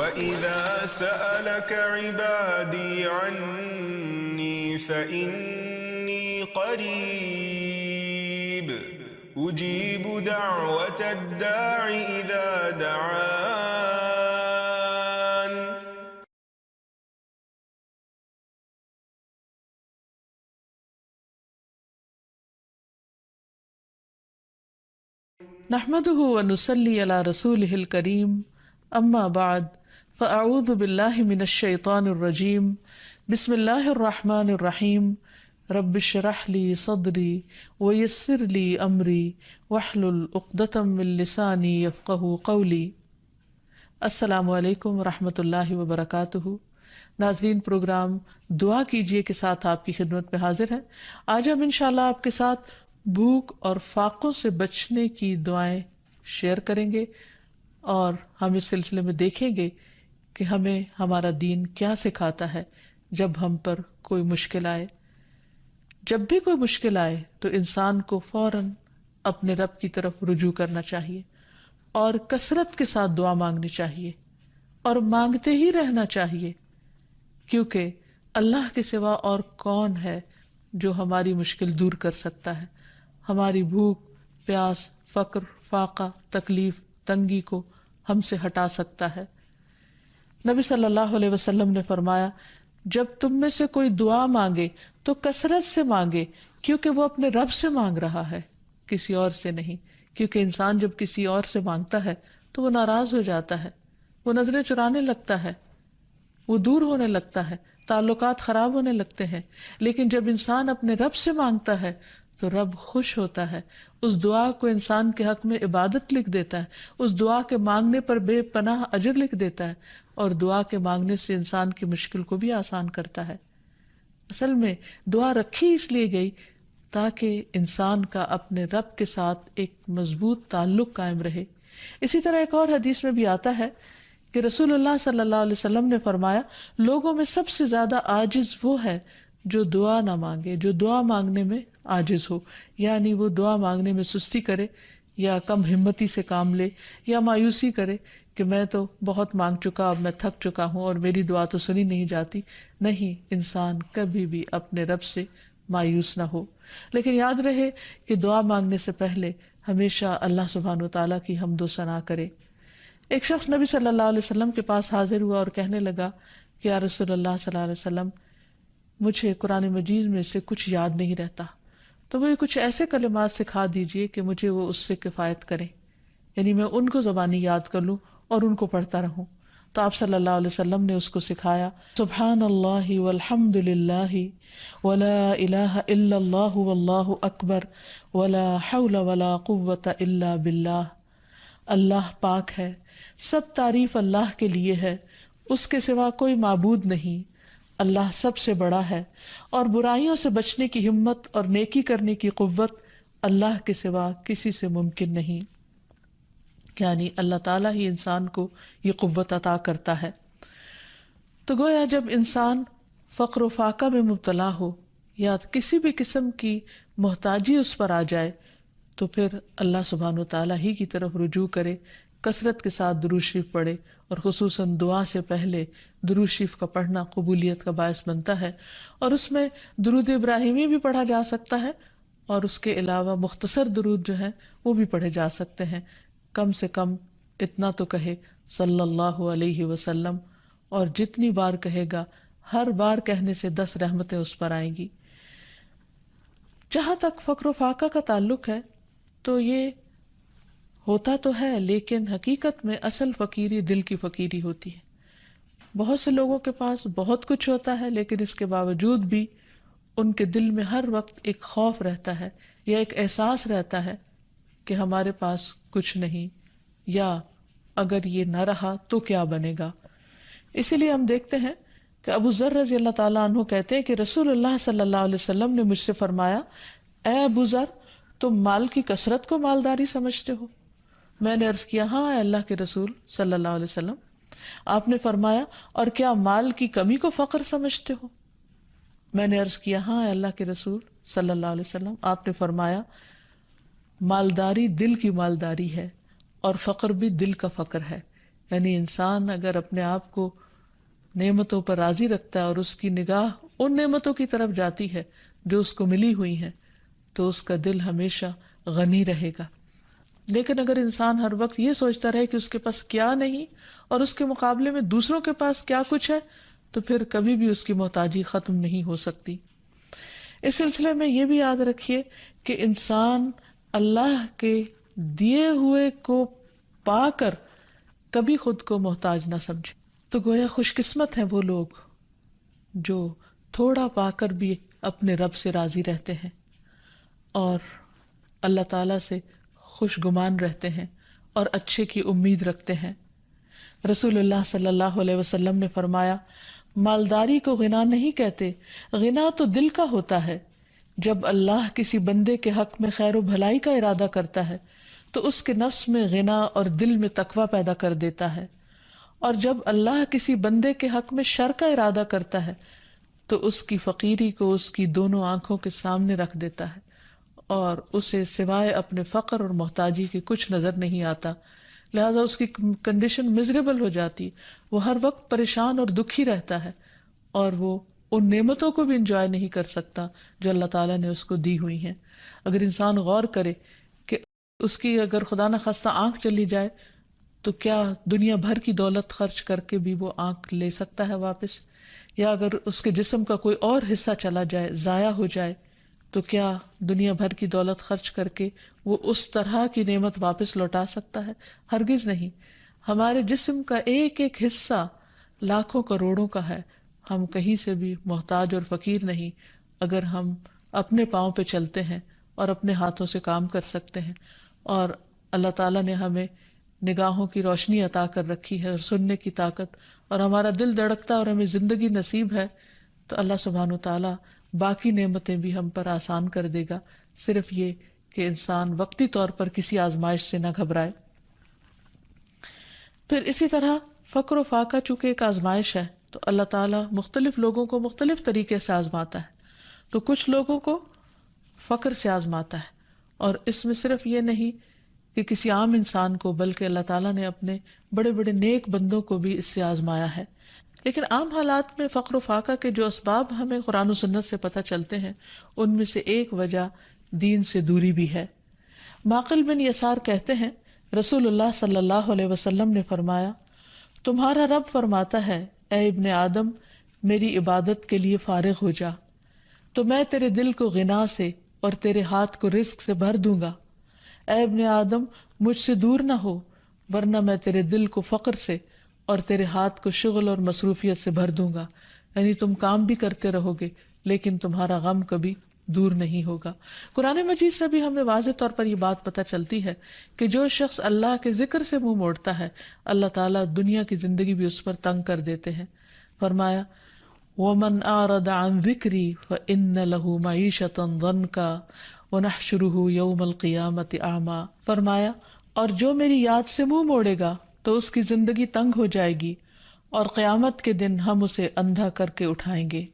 وَإِذَا سَأَلَكَ عِبَادِي عَنِّي فَإِنِّي قَرِيبٌ أُجِيبُ دَعْوَةَ الدَّاعِ إِذَا دَعَانِ. نحمده ونصلي على رسوله الكريم اما بعد فاعوذ بالله من الشيطان الرجيم بسم الله الرحمن الرحيم رب اشرح لي صدري ويسر لي امري واحلل عقدة من لساني يفقهوا قولي. السلام علیکم ورحمۃ اللہ وبرکاتہ. ناظرین، پروگرام دعا کیجئے کے ساتھ آپ کی خدمت میں حاضر ہے. آج ہم انشاءاللہ آپ کے ساتھ بھوک اور فاقوں سے بچنے کی دعائیں شیئر کریں گے، اور ہم اس سلسلے میں دیکھیں گے کہ ہمیں ہمارا دین کیا سکھاتا ہے جب ہم پر کوئی مشکل آئے. جب بھی کوئی مشکل آئے تو انسان کو فوراً اپنے رب کی طرف رجوع کرنا چاہیے اور کثرت کے ساتھ دعا مانگنی چاہیے اور مانگتے ہی رہنا چاہیے، کیونکہ اللہ کے سوا اور کون ہے جو ہماری مشکل دور کر سکتا ہے، ہماری بھوک، پیاس، فقر، فاقہ، تکلیف، تنگی کو ہم سے ہٹا سکتا ہے. نبی صلی اللہ علیہ وسلم نے فرمایا، جب تم میں سے کوئی دعا مانگے تو کثرت سے مانگے، کیونکہ وہ اپنے رب سے مانگ رہا ہے، کسی اور سے نہیں. کیونکہ انسان جب کسی اور سے مانگتا ہے تو وہ ناراض ہو جاتا ہے، وہ نظریں چرانے لگتا ہے، وہ دور ہونے لگتا ہے، تعلقات خراب ہونے لگتے ہیں. لیکن جب انسان اپنے رب سے مانگتا ہے تو رب خوش ہوتا ہے، اس دعا کو انسان کے حق میں عبادت لکھ دیتا ہے، اس دعا کے مانگنے پر بے پناہ اجر لکھ دیتا ہے، اور دعا کے مانگنے سے انسان کی مشکل کو بھی آسان کرتا ہے. اصل میں دعا رکھی اس لیے گئی تاکہ انسان کا اپنے رب کے ساتھ ایک مضبوط تعلق قائم رہے. اسی طرح ایک اور حدیث میں بھی آتا ہے کہ رسول اللہ صلی اللہ علیہ وسلم نے فرمایا، لوگوں میں سب سے زیادہ عاجز وہ ہے جو دعا نہ مانگے، جو دعا مانگنے میں عاجز ہو، یعنی وہ دعا مانگنے میں سستی کرے یا کم ہمتی سے کام لے یا مایوسی کرے کہ میں تو بہت مانگ چکا، اب میں تھک چکا ہوں اور میری دعا تو سنی نہیں جاتی. نہیں، انسان کبھی بھی اپنے رب سے مایوس نہ ہو، لیکن یاد رہے کہ دعا مانگنے سے پہلے ہمیشہ اللہ سبحانہ و تعالیٰ کی حمد و ثنا کرے. ایک شخص نبی صلی اللہ علیہ وسلم کے پاس حاضر ہوا اور کہنے لگا کہ یا رسول اللہ صلی اللہ علیہ وسلم، مجھے قرآن مجید میں سے کچھ یاد نہیں رہتا، تو مجھے کچھ ایسے کلمات سکھا دیجئے کہ مجھے وہ اس سے کفایت کریں، یعنی میں ان کو زبانی یاد کر لوں اور ان کو پڑھتا رہوں. تو آپ صلی اللہ علیہ وسلم نے اس کو سکھایا، سبحان اللہ والحمد للہ ولا الہ الا اللہ واللہ اکبر ولا حول ولا قوة الا باللہ. اللہ پاک ہے، سب تعریف اللہ کے لیے ہے، اس کے سوا کوئی معبود نہیں، اللہ سب سے بڑا ہے، اور برائیوں سے بچنے کی ہمت اور نیکی کرنے کی قوت اللہ کے سوا کسی سے ممکن نہیں. یعنی اللہ تعالیٰ ہی انسان کو یہ قوت عطا کرتا ہے. تو گویا جب انسان فقر و فاقہ میں مبتلا ہو یا کسی بھی قسم کی محتاجی اس پر آ جائے تو پھر اللہ سبحانہ وتعالیٰ ہی کی طرف رجوع کرے، کثرت کے ساتھ درود شریف پڑھے، اور خصوصاً دعا سے پہلے درود شریف کا پڑھنا قبولیت کا باعث بنتا ہے. اور اس میں درود ابراہیمی بھی پڑھا جا سکتا ہے، اور اس کے علاوہ مختصر درود جو ہیں وہ بھی پڑھے جا سکتے ہیں. کم سے کم اتنا تو کہے صلی اللہ علیہ وسلم، اور جتنی بار کہے گا ہر بار کہنے سے 10 رحمتیں اس پر آئیں گی. جہاں تک فقر و فاقہ کا تعلق ہے تو یہ ہوتا تو ہے، لیکن حقیقت میں اصل فقیری دل کی فقیری ہوتی ہے. بہت سے لوگوں کے پاس بہت کچھ ہوتا ہے، لیکن اس کے باوجود بھی ان کے دل میں ہر وقت ایک خوف رہتا ہے یا ایک احساس رہتا ہے کہ ہمارے پاس کچھ نہیں، یا اگر یہ نہ رہا تو کیا بنے گا. اسی لیے ہم دیکھتے ہیں کہ ابو ذر رضی اللہ تعالیٰ عنہ کہتے ہیں کہ رسول اللہ صلی اللہ علیہ وسلم نے مجھ سے فرمایا، اے ابو ذر، تم مال کی کثرت کو مالداری سمجھتے ہو؟ میں نے عرض کیا، ہاں اے اللہ کے رسول صلی اللہ علیہ وسلم. آپ نے فرمایا، اور کیا مال کی کمی کو فقر سمجھتے ہو؟ میں نے عرض کیا، ہاں اے اللہ کے رسول صلی اللہ علیہ وسلم. آپ نے فرمایا، مالداری دل کی مالداری ہے اور فقر بھی دل کا فقر ہے. یعنی انسان اگر اپنے آپ کو نعمتوں پر راضی رکھتا ہے اور اس کی نگاہ ان نعمتوں کی طرف جاتی ہے جو اس کو ملی ہوئی ہیں، تو اس کا دل ہمیشہ غنی رہے گا۔ لیکن اگر انسان ہر وقت یہ سوچتا رہے کہ اس کے پاس کیا نہیں اور اس کے مقابلے میں دوسروں کے پاس کیا کچھ ہے، تو پھر کبھی بھی اس کی محتاجی ختم نہیں ہو سکتی۔ اس سلسلے میں یہ بھی یاد رکھیے کہ انسان اللہ کے دیے ہوئے کو پا کر کبھی خود کو محتاج نہ سمجھے۔ تو گویا خوش قسمت ہیں وہ لوگ جو تھوڑا پا کر بھی اپنے رب سے راضی رہتے ہیں اور اللہ تعالیٰ سے خوش گمان رہتے ہیں اور اچھے کی امید رکھتے ہیں۔ رسول اللہ صلی اللہ علیہ وسلم نے فرمایا، مالداری کو غنا نہیں کہتے، غنا تو دل کا ہوتا ہے۔ جب اللہ کسی بندے کے حق میں خیر و بھلائی کا ارادہ کرتا ہے تو اس کے نفس میں غنا اور دل میں تقویٰ پیدا کر دیتا ہے، اور جب اللہ کسی بندے کے حق میں شر کا ارادہ کرتا ہے تو اس کی فقیری کو اس کی دونوں آنکھوں کے سامنے رکھ دیتا ہے اور اسے سوائے اپنے فقر اور محتاجی کے کچھ نظر نہیں آتا، لہذا اس کی کنڈیشن مزریبل ہو جاتی، وہ ہر وقت پریشان اور دکھی رہتا ہے اور وہ ان نعمتوں کو بھی انجوائے نہیں کر سکتا جو اللہ تعالیٰ نے اس کو دی ہوئی ہیں۔ اگر انسان غور کرے کہ اس کی اگر خدا نخواستہ آنکھ چلی جائے تو کیا دنیا بھر کی دولت خرچ کر کے بھی وہ آنکھ لے سکتا ہے واپس؟ یا اگر اس کے جسم کا کوئی اور حصہ چلا جائے، ضائع ہو جائے، تو کیا دنیا بھر کی دولت خرچ کر کے وہ اس طرح کی نعمت واپس لوٹا سکتا ہے؟ ہرگز نہیں۔ ہمارے جسم کا ایک ایک حصہ لاکھوں کروڑوں کا ہے، ہم کہیں سے بھی محتاج اور فقیر نہیں اگر ہم اپنے پاؤں پہ چلتے ہیں اور اپنے ہاتھوں سے کام کر سکتے ہیں، اور اللہ تعالیٰ نے ہمیں نگاہوں کی روشنی عطا کر رکھی ہے اور سننے کی طاقت، اور ہمارا دل دھڑکتا اور ہمیں زندگی نصیب ہے، تو اللہ سبحانہ و تعالیٰ باقی نعمتیں بھی ہم پر آسان کر دے گا، صرف یہ کہ انسان وقتی طور پر کسی آزمائش سے نہ گھبرائے۔ پھر اسی طرح فقر و فاقہ چونکہ ایک آزمائش ہے تو اللہ تعالیٰ مختلف لوگوں کو مختلف طریقے سے آزماتا ہے۔ تو کچھ لوگوں کو فقر سے آزماتا ہے، اور اس میں صرف یہ نہیں کہ کسی عام انسان کو، بلکہ اللہ تعالیٰ نے اپنے بڑے بڑے نیک بندوں کو بھی اس سے آزمایا ہے۔ لیکن عام حالات میں فقر و فاقہ کے جو اسباب ہمیں قرآن و سنت سے پتہ چلتے ہیں، ان میں سے ایک وجہ دین سے دوری بھی ہے۔ معقل بن یسار کہتے ہیں، رسول اللہ صلی اللہ علیہ وسلم نے فرمایا، تمہارا رب فرماتا ہے، اے ابن آدم، میری عبادت کے لیے فارغ ہو جا تو میں تیرے دل کو غنا سے اور تیرے ہاتھ کو رزق سے بھر دوں گا۔ اے ابن آدم، مجھ سے دور نہ ہو ورنہ میں تیرے دل کو فقر سے اور تیرے ہاتھ کو شغل اور مصروفیت سے بھر دوں گا۔ یعنی تم کام بھی کرتے رہو گے لیکن تمہارا غم کبھی دور نہیں ہوگا۔ قرآن مجید سے بھی ہمیں واضح طور پر یہ بات پتہ چلتی ہے کہ جو شخص اللہ کے ذکر سے منہ موڑتا ہے، اللہ تعالیٰ دنیا کی زندگی بھی اس پر تنگ کر دیتے ہیں۔ فرمایا، وَمَنْ أَعْرَضَ عَنْ ذِكْرِي فَإِنَّ لَهُ مَعِيشَةً ضَنْكًا وَنَحْشُرُهُ يَوْمَ الْقِيَامَةِ أَعْمَىٰ۔ فرمایا، اور جو میری یاد سے منہ موڑے گا تو اس کی زندگی تنگ ہو جائے گی اور قیامت کے دن ہم اسے اندھا کر کے اٹھائیں گے۔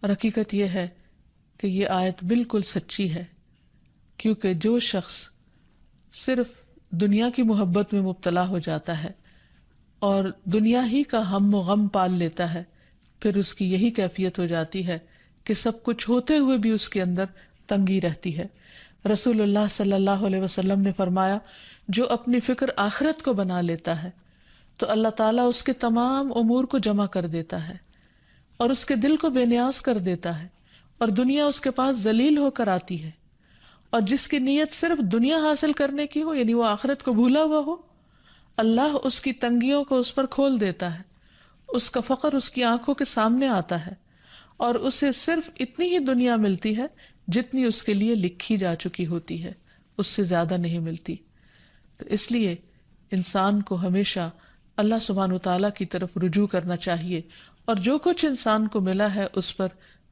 اور حقیقت یہ ہے کہ یہ آیت بالکل سچی ہے، کیونکہ جو شخص صرف دنیا کی محبت میں مبتلا ہو جاتا ہے اور دنیا ہی کا ہم و غم پال لیتا ہے، پھر اس کی یہی کیفیت ہو جاتی ہے کہ سب کچھ ہوتے ہوئے بھی اس کے اندر تنگی رہتی ہے۔ رسول اللہ صلی اللہ علیہ وسلم نے فرمایا، جو اپنی فکر آخرت کو بنا لیتا ہے تو اللہ تعالیٰ اس کے تمام امور کو جمع کر دیتا ہے اور اس کے دل کو بے نیاز کر دیتا ہے، اور دنیا اس کے پاس ذلیل ہو کر آتی ہے۔ اور جس کی نیت صرف دنیا حاصل کرنے کی ہو، یعنی وہ آخرت کو بھولا ہوا ہو، اللہ اس کی تنگیوں کو اس پر کھول دیتا ہے، اس کا فقر اس کی آنکھوں کے سامنے آتا ہے اور اسے صرف اتنی ہی دنیا ملتی ہے جتنی اس کے لیے لکھی جا چکی ہوتی ہے، اس سے زیادہ نہیں ملتی۔ تو اس لیے انسان کو ہمیشہ اللہ سبحانہ وتعالیٰ کی طرف رجوع کرنا چاہیے، اور جو کچھ انسان کو ملا ہے اس پر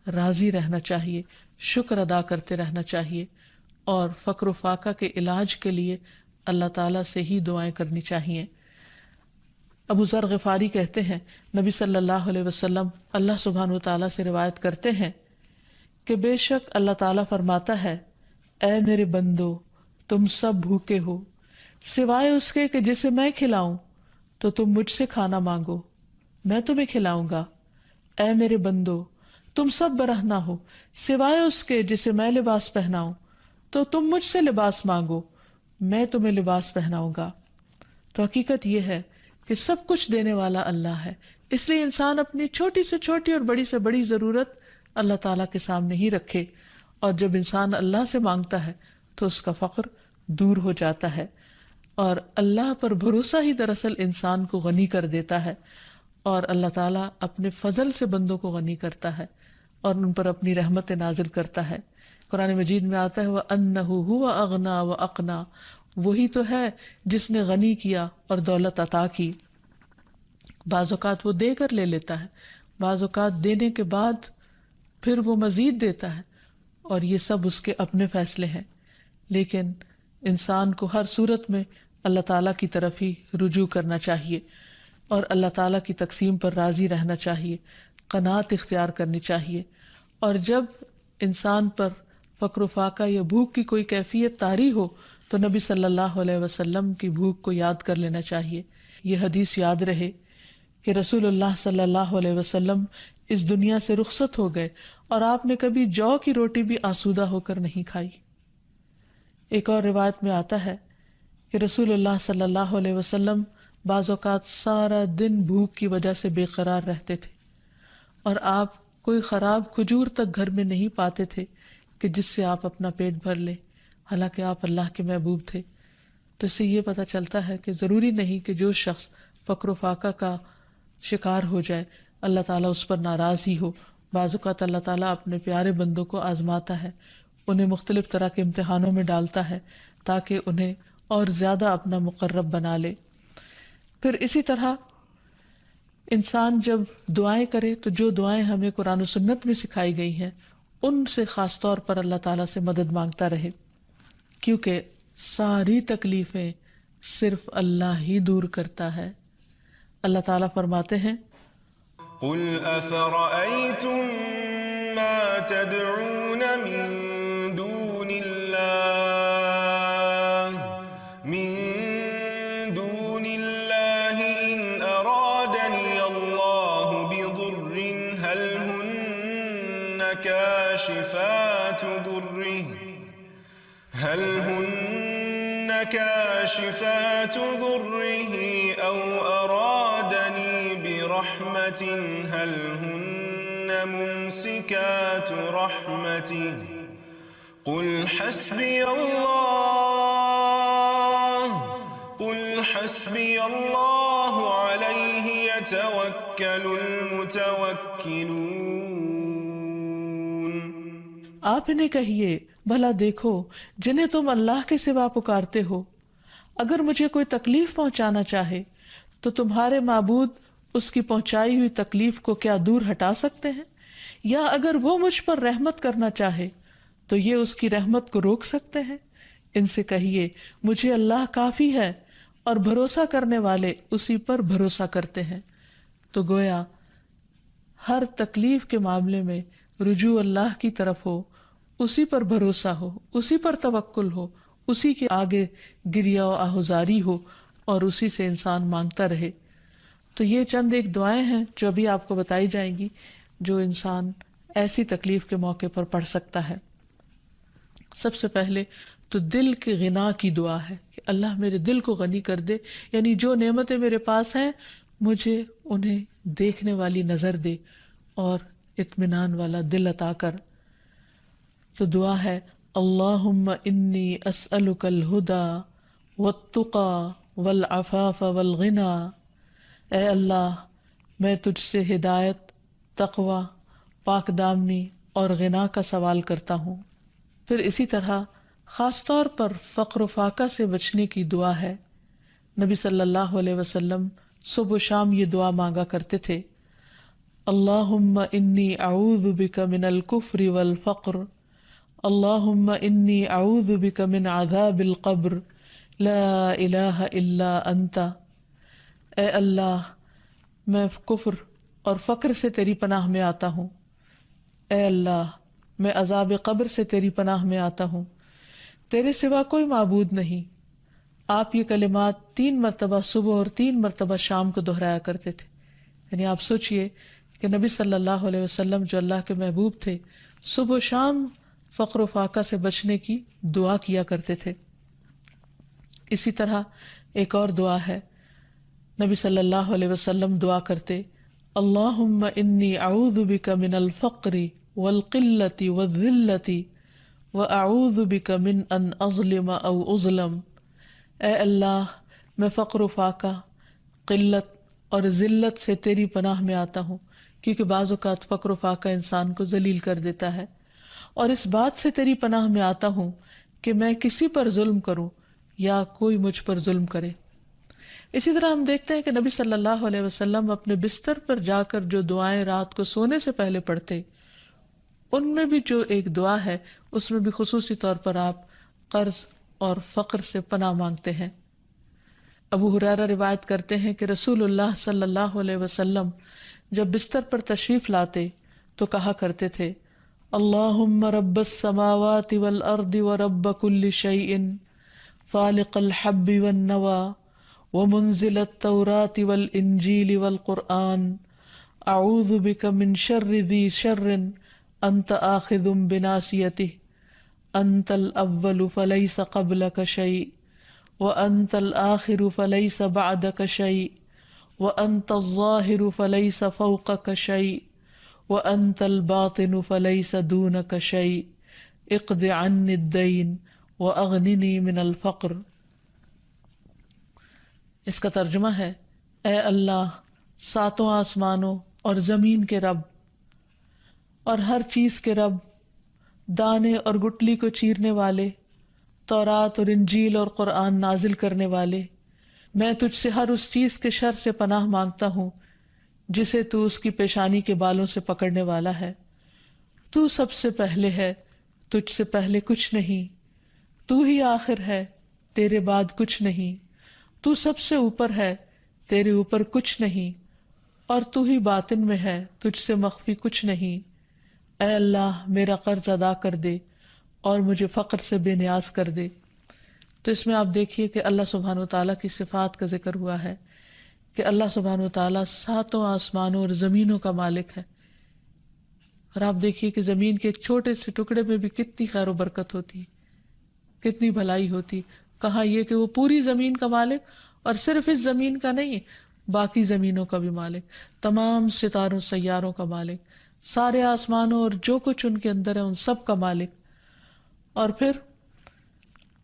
راضی رہنا چاہیے، شکر ادا کرتے رہنا چاہیے، اور فقر و فاقہ کے علاج کے لیے اللہ تعالیٰ سے ہی دعائیں کرنی چاہیے۔ ابو ذر غفاری کہتے ہیں، نبی صلی اللہ علیہ وسلم اللہ سبحانہ وتعالیٰ سے روایت کرتے ہیں کہ بے شک اللہ تعالیٰ فرماتا ہے، اے میرے بندو، تم سب بھوکے ہو سوائے اس کے کہ جسے میں کھلاؤں، تو تم مجھ سے کھانا مانگو، میں تمہیں کھلاؤں گا۔ اے میرے بندو، تم سب برہنہ ہو سوائے اس کے جسے میں لباس پہناؤں، تو تم مجھ سے لباس مانگو، میں تمہیں لباس پہناؤں گا۔ تو حقیقت یہ ہے کہ سب کچھ دینے والا اللہ ہے، اس لیے انسان اپنی چھوٹی سے چھوٹی اور بڑی سے بڑی ضرورت اللہ تعالیٰ کے سامنے ہی رکھے، اور جب انسان اللہ سے مانگتا ہے تو اس کا فقر دور ہو جاتا ہے، اور اللہ پر بھروسہ ہی دراصل انسان کو غنی کر دیتا ہے، اور اللہ تعالیٰ اپنے فضل سے بندوں کو غنی کرتا ہے اور ان پر اپنی رحمت نازل کرتا ہے۔ قرآن مجید میں آتا ہے وَأَنَّهُ هُوَ أَغْنَى وَأَقْنَى، وہی تو ہے جس نے غنی کیا اور دولت عطا کی۔ بعض اوقات وہ دے کر لے لیتا ہے، بعض اوقات دینے کے بعد پھر وہ مزید دیتا ہے، اور یہ سب اس کے اپنے فیصلے ہیں، لیکن انسان کو ہر صورت میں اللہ تعالیٰ کی طرف ہی رجوع کرنا چاہیے اور اللہ تعالیٰ کی تقسیم پر راضی رہنا چاہیے، قناعت اختیار کرنی چاہیے۔ اور جب انسان پر فقر و فاقہ یا بھوک کی کوئی کیفیت طاری ہو تو نبی صلی اللہ علیہ وسلم کی بھوک کو یاد کر لینا چاہیے۔ یہ حدیث یاد رہے کہ رسول اللہ صلی اللہ علیہ وسلم اس دنیا سے رخصت ہو گئے اور آپ نے کبھی جو کی روٹی بھی آسودہ ہو کر نہیں کھائی۔ ایک اور روایت میں آتا ہے کہ رسول اللہ صلی اللہ علیہ وسلم بعض اوقات سارا دن بھوک کی وجہ سے بے قرار رہتے تھے، اور آپ کوئی خراب کھجور تک گھر میں نہیں پاتے تھے کہ جس سے آپ اپنا پیٹ بھر لیں، حالانکہ آپ اللہ کے محبوب تھے۔ تو اس سے یہ پتہ چلتا ہے کہ ضروری نہیں کہ جو شخص فقر و فاقہ کا شکار ہو جائے اللہ تعالیٰ اس پر ناراض ہی ہو۔ بعض اوقات اللہ تعالیٰ اپنے پیارے بندوں کو آزماتا ہے، انہیں مختلف طرح کے امتحانوں میں ڈالتا ہے تاکہ انہیں اور زیادہ اپنا مقرب بنا لے۔ پھر اسی طرح انسان جب دعائیں کرے تو جو دعائیں ہمیں قرآن و سنت میں سکھائی گئی ہیں ان سے خاص طور پر اللہ تعالیٰ سے مدد مانگتا رہے، کیونکہ ساری تکلیفیں صرف اللہ ہی دور کرتا ہے۔ اللہ تعالیٰ فرماتے ہیں قل أفرأيتم ما تدعون من دون الله إن أرادني الله بضر هل هن كاشفات ضره أو أرادني برحمة هل هن ممسكات رحمته قل حسبي الله عليه يتوكل المتوكلون۔ آپ انہیں کہیے بھلا دیکھو جنہیں تم اللہ کے سوا پکارتے ہو، اگر مجھے کوئی تکلیف پہنچانا چاہے تو تمہارے معبود اس کی پہنچائی ہوئی تکلیف کو کیا دور ہٹا سکتے ہیں؟ یا اگر وہ مجھ پر رحمت کرنا چاہے تو یہ اس کی رحمت کو روک سکتے ہیں؟ ان سے کہیے مجھے اللہ کافی ہے اور بھروسہ کرنے والے اسی پر بھروسہ کرتے ہیں۔ تو گویا ہر تکلیف کے معاملے میں رجوع اللہ کی طرف ہو، اسی پر بھروسہ ہو، اسی پر توکل ہو، اسی کے آگے گریہ و آہذاری ہو اور اسی سے انسان مانگتا رہے۔ تو یہ چند ایک دعائیں ہیں جو ابھی آپ کو بتائی جائیں گی جو انسان ایسی تکلیف کے موقع پر پڑھ سکتا ہے۔ سب سے پہلے تو دل کے غنا کی دعا ہے کہ اللہ میرے دل کو غنی کر دے، یعنی جو نعمتیں میرے پاس ہیں مجھے انہیں دیکھنے والی نظر دے اور اطمینان والا دل عطا کر۔ تو دعا ہے اللہم انی اسألک الہدی والتقی والعفاف والغنی، اے اللہ میں تجھ سے ہدایت، تقوی، پاک دامنی اور غنا کا سوال کرتا ہوں۔ پھر اسی طرح خاص طور پر فقر و فاقہ سے بچنے کی دعا ہے۔ نبی صلی اللہ علیہ وسلم صبح و شام یہ دعا مانگا کرتے تھے، اللہم انی اعوذ بک من الکفر والفقر، اللہم انی اعوذ بک من عذاب القبر لا الہ الا انت، اے اللہ میں کفر اور فقر سے تیری پناہ میں آتا ہوں، اے اللہ میں عذاب قبر سے تیری پناہ میں آتا ہوں، تیرے سوا کوئی معبود نہیں، آپ یہ کلمات 3 مرتبہ صبح اور 3 مرتبہ شام کو دہرایا کرتے تھے. یعنی آپ سوچئے کہ نبی صلی اللہ علیہ وسلم جو اللہ کے محبوب تھے صبح و شام فقر و فاقہ سے بچنے کی دعا کیا کرتے تھے. اسی طرح ایک اور دعا ہے، نبی صلی اللہ علیہ وسلم دعا کرتے، اللہم انی اعوذ بک من الفقر والقلۃ والذلۃ واعوذ بک من ان اظلم او اظلم. اے اللہ، میں فقر و فاقہ، قلت اور ذلت سے تیری پناہ میں آتا ہوں، کیونکہ بعض اوقات فقر و فاقہ انسان کو ذلیل کر دیتا ہے، اور اس بات سے تیری پناہ میں آتا ہوں کہ میں کسی پر ظلم کروں یا کوئی مجھ پر ظلم کرے. اسی طرح ہم دیکھتے ہیں کہ نبی صلی اللہ علیہ وسلم اپنے بستر پر جا کر جو دعائیں رات کو سونے سے پہلے پڑھتے، ان میں بھی جو ایک دعا ہے اس میں بھی خصوصی طور پر آپ قرض اور فقر سے پناہ مانگتے ہیں. ابو ہریرہ روایت کرتے ہیں کہ رسول اللہ صلی اللہ علیہ وسلم جب بستر پر تشریف لاتے تو کہا کرتے تھے، اللہم رب السماوات والارض ورب کل شیء فالق الحب والنوى ومنزل التوراة والانجیل والقرآن اعوذ بک من شر ذی شر انت آخذ بناصیتہ انت الاول فلیس قبلک شیء وانت الآخر فلیس بعدک شیء وانت الظاہر فلیس فوقک شیء وانت الباطن فلیس دونک شیء اقض عنی الدین واغننی من الفقر. اس کا ترجمہ ہے، اے اللہ، 7 آسمانوں اور زمین کے رب اور ہر چیز کے رب، دانے اور گٹلی کو چیرنے والے، تورات اور انجیل اور قرآن نازل کرنے والے، میں تجھ سے ہر اس چیز کے شر سے پناہ مانگتا ہوں جسے تو اس کی پیشانی کے بالوں سے پکڑنے والا ہے. تو سب سے پہلے ہے، تجھ سے پہلے کچھ نہیں، تو ہی آخر ہے، تیرے بعد کچھ نہیں، تو سب سے اوپر ہے، تیرے اوپر کچھ نہیں، اور تو ہی باطن میں ہے، تجھ سے مخفی کچھ نہیں. اے اللہ، میرا قرض ادا کر دے اور مجھے فقر سے بے نیاز کر دے. تو اس میں آپ دیکھیے کہ اللہ سبحانہ و تعالیٰ کی صفات کا ذکر ہوا ہے کہ اللہ سبحانہ و تعالیٰ 7 آسمانوں اور زمینوں کا مالک ہے. اور آپ دیکھیے کہ زمین کے ایک چھوٹے سے ٹکڑے میں بھی کتنی خیر و برکت ہوتی ہے، کتنی بھلائی ہوتی. کہا یہ کہ وہ پوری زمین کا مالک، اور صرف اس زمین کا نہیں، باقی زمینوں کا بھی مالک، تمام ستاروں سیاروں کا مالک، سارے آسمانوں اور جو کچھ ان کے اندر ہے ان سب کا مالک. اور پھر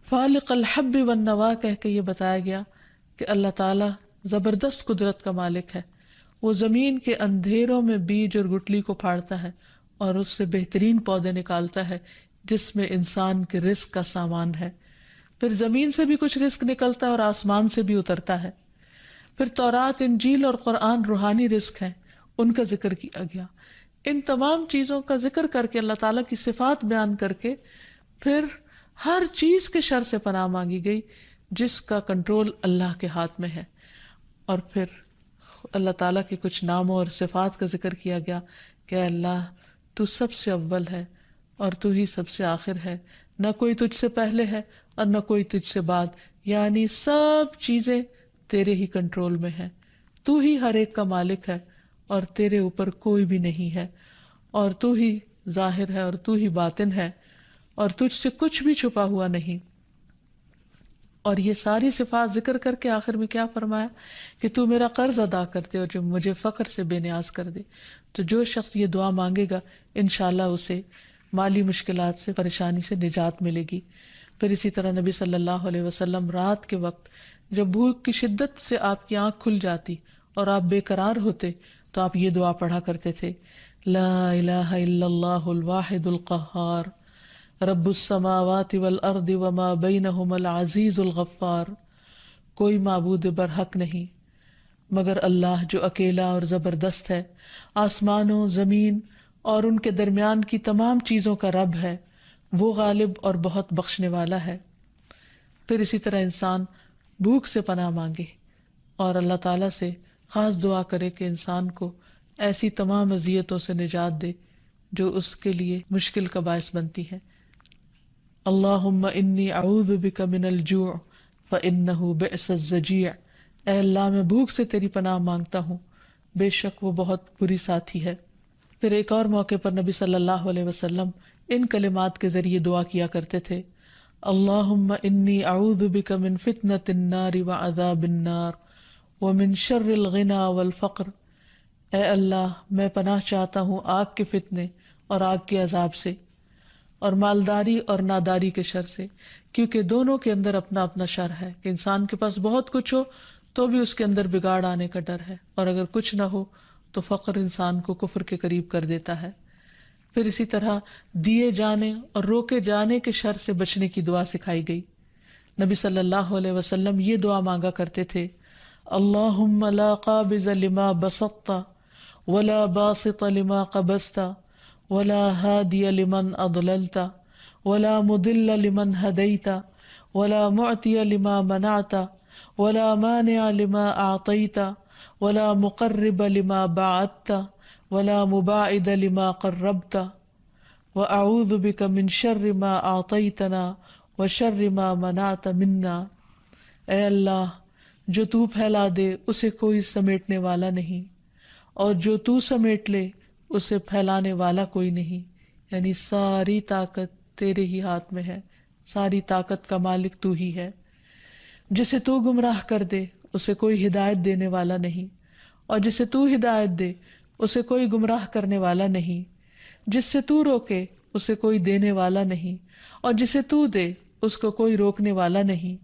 فالق الحب والنوى کہہ کے یہ بتایا گیا کہ اللہ تعالیٰ زبردست قدرت کا مالک ہے. وہ زمین کے اندھیروں میں بیج اور گٹلی کو پھاڑتا ہے اور اس سے بہترین پودے نکالتا ہے جس میں انسان کے رزق کا سامان ہے. پھر زمین سے بھی کچھ رزق نکلتا ہے اور آسمان سے بھی اترتا ہے. پھر تورات، انجیل اور قرآن روحانی رزق ہیں، ان کا ذکر کیا گیا. ان تمام چیزوں کا ذکر کر کے اللہ تعالیٰ کی صفات بیان کر کے پھر ہر چیز کے شر سے پناہ مانگی گئی جس کا کنٹرول اللہ کے ہاتھ میں ہے. اور پھر اللہ تعالیٰ کے کچھ ناموں اور صفات کا ذکر کیا گیا کہ اے اللہ، تو سب سے اول ہے اور تو ہی سب سے آخر ہے، نہ کوئی تجھ سے پہلے ہے اور نہ کوئی تجھ سے بعد، یعنی سب چیزیں تیرے ہی کنٹرول میں ہیں. تو ہی ہر ایک کا مالک ہے اور تیرے اوپر کوئی بھی نہیں ہے، اور تو ہی ظاہر ہے اور تو ہی باطن ہے، اور تجھ سے کچھ بھی چھپا ہوا نہیں. اور یہ ساری صفات ذکر کر کے آخر میں کیا فرمایا کہ تو میرا قرض ادا کر دے اور جو مجھے فقر سے بے نیاز کر دے. تو جو شخص یہ دعا مانگے گا انشاءاللہ اسے مالی مشکلات سے، پریشانی سے نجات ملے گی. پھر اسی طرح نبی صلی اللہ علیہ وسلم رات کے وقت جب بھوک کی شدت سے آپ کی آنکھ کھل جاتی اور آپ بے قرار ہوتے تو آپ یہ دعا پڑھا کرتے تھے، لا الہ الا اللہ الواحد القہار رب السماوات والارض وما بینہما العزیز الغفار. کوئی معبود برحق نہیں مگر اللہ جو اکیلا اور زبردست ہے، آسمانوں، زمین اور ان کے درمیان کی تمام چیزوں کا رب ہے، وہ غالب اور بہت بخشنے والا ہے. پھر اسی طرح انسان بھوک سے پناہ مانگے اور اللہ تعالیٰ سے خاص دعا کرے کہ انسان کو ایسی تمام اذیتوں سے نجات دے جو اس کے لیے مشکل کا باعث بنتی ہے. اللہم انی اعوذ بک من الجوع فإنہ بئس الضجیع، اے اللہ میں بھوک سے تیری پناہ مانگتا ہوں، بے شک وہ بہت بری ساتھی ہے۔ پھر ایک اور موقع پر نبی صلی اللہ علیہ وسلم ان کلمات کے ذریعے دعا کیا کرتے تھے، اللہم انی اعوذ بک من فتنۃ النار وعذاب النار ومن شر الغنی والفقر، اے اللہ میں پناہ چاہتا ہوں آگ کے فتنے اور آگ کے عذاب سے، اور مالداری اور ناداری کے شر سے، کیونکہ دونوں کے اندر اپنا اپنا شر ہے کہ انسان کے پاس بہت کچھ ہو تو بھی اس کے اندر بگاڑ آنے کا ڈر ہے، اور اگر کچھ نہ ہو تو فقر انسان کو کفر کے قریب کر دیتا ہے۔ پھر اسی طرح دیے جانے اور روکے جانے کے شر سے بچنے کی دعا سکھائی گئی۔ نبی صلی اللہ علیہ وسلم یہ دعا مانگا کرتے تھے، اللہم لا قابض لما بسطت ولا باسط لما قبضت ولا ہادی لمن اضللت ولا مضل لمن ہدیت ولا معطی لما منعت ولا مانع لما اعطیت ولا مقرب لما باعدت ولا مباعد لما قربت واعوذ بک من شر ما اعطیتنا وشر ما منعت منا، اے اللہ جو تو پھیلا دے اسے کوئی سمیٹنے والا نہیں، اور جو تو سمیٹ لے اسے پھیلانے والا کوئی نہیں، یعنی ساری طاقت تیرے ہی ہاتھ میں ہے، ساری طاقت کا مالک تو ہی ہے۔ جسے تو گمراہ کر دے اسے کوئی ہدایت دینے والا نہیں، اور جسے تو ہدایت دے اسے کوئی گمراہ کرنے والا نہیں، جس سے تو روکے اسے کوئی دینے والا نہیں، اور جسے تو دے اس کو کوئی روکنے والا نہیں،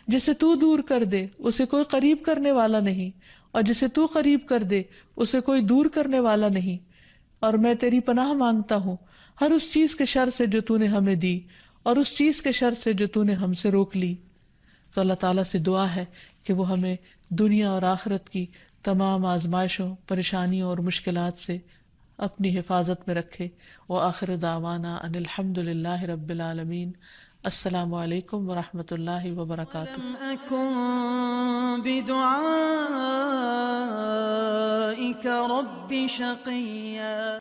جسے تو دور کر دے اسے کوئی قریب کرنے والا نہیں، اور جسے تو قریب کر دے اسے کوئی دور کرنے والا نہیں۔ اور میں تیری پناہ مانگتا ہوں ہر اس چیز کے شر سے جو تو نے ہمیں دی، اور اس چیز کے شر سے جو تو نے ہم سے روک لی۔ تو اللہ تعالیٰ سے دعا ہے کہ وہ ہمیں دنیا اور آخرت کی تمام آزمائشوں، پریشانیوں اور مشکلات سے اپنی حفاظت میں رکھے۔ وآخر دعوانا ان الحمد للہ رب العالمین۔ السلام علیکم ورحمۃ اللہ وبرکاتہ۔ ولم أكن بدعائك رب شقيا